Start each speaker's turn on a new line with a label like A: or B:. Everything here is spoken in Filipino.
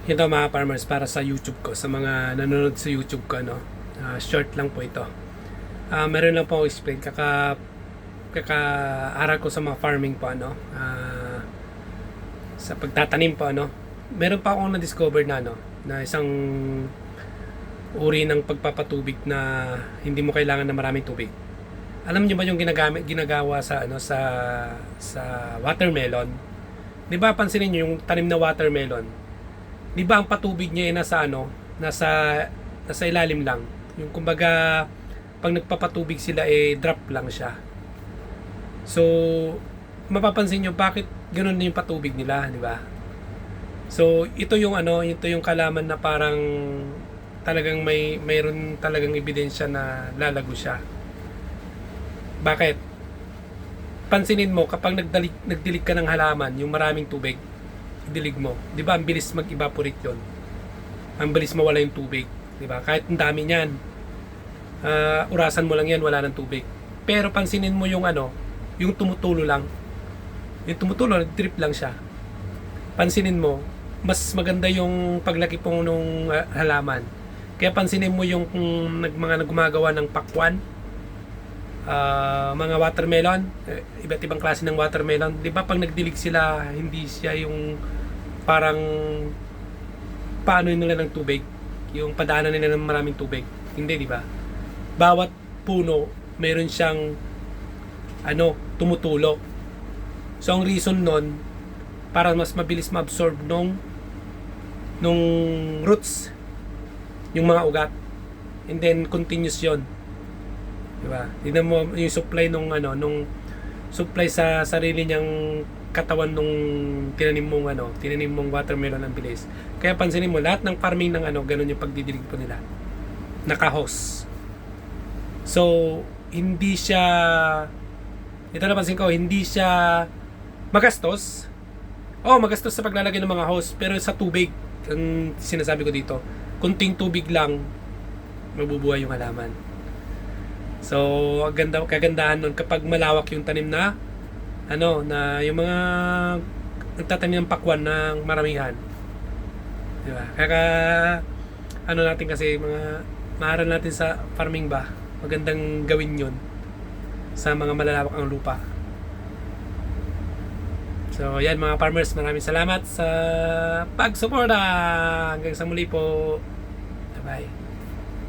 A: Ito mga farmers, para sa YouTube ko, sa mga nanonood sa YouTube ko, no? Short lang po ito. Meron lang po ako explain, kaka-aral ko sa mga farming po, ano? Sa pagtatanim po, ano? Meron pa akong na-discover na, no? Na isang uri ng pagpapatubig na hindi mo kailangan na maraming tubig. Alam niyo ba yung ginagawa sa ano sa watermelon? 'Di ba pansinin niyo yung tanim na watermelon? 'Di ba ang patubig niya ay nasa ano, nasa ilalim lang. Yung kumbaga pag nagpapatubig sila drop lang siya. So mapapansin niyo bakit ganoon din yung patubig nila, 'di ba? So ito yung ito yung kalaman na parang talagang mayroon talagang ebidensya na lalago siya. Bakit? Pansinin mo kapag nagdilig ka ng halaman, yung maraming tubig, dilig mo. 'Di ba? Ang bilis mag-evaporate 'yon. Ang bilis mawala yung tubig, 'di ba? Kahit ang dami niyan, urasan mo lang 'yan, wala ng tubig. Pero pansinin mo yung yung tumutulo lang. Yung tumutulo, nag-drip lang siya. Pansinin mo, mas maganda yung paglaki po nung halaman. Kaya pansinin mo yung mga gumagawa ng pakwan, mga watermelon, iba't ibang klase ng watermelon. 'Di ba pag nagdilig sila, hindi siya yung parang paano nila ng tubig, yung padaanan nila ng maraming tubig. Hindi, 'di ba? Bawat puno meron siyang tumutulo. So ang reason nun, para mas mabilis ma-absorb nung roots yung mga ugat, and then continuous yon. Diba? Tingnan mo yung supply nung supply sa sarili niyang katawan nung tinanim mong watermelon ang bilis. Kaya pansinin mo lahat ng farming ng ganun yung pagdidilig po nila. Naka-hose. So hindi siya, ito napansin ko, hindi siya magastos. Magastos sa paglalagay ng mga hose, pero sa tubig ang sinasabi ko dito, kunting tubig lang mabubuhay yung halaman. So, kagandahan nun kapag malawak yung tanim na na yung mga nagtatanim ng pakwan ng maramihan. Di ba? Kaya natin kasi mga maaral natin sa farming ba, magandang gawin yun sa mga malalawak ang lupa. So, yan mga farmers, maraming salamat sa pagsuporta. Hanggang sa muli po. Bye-bye.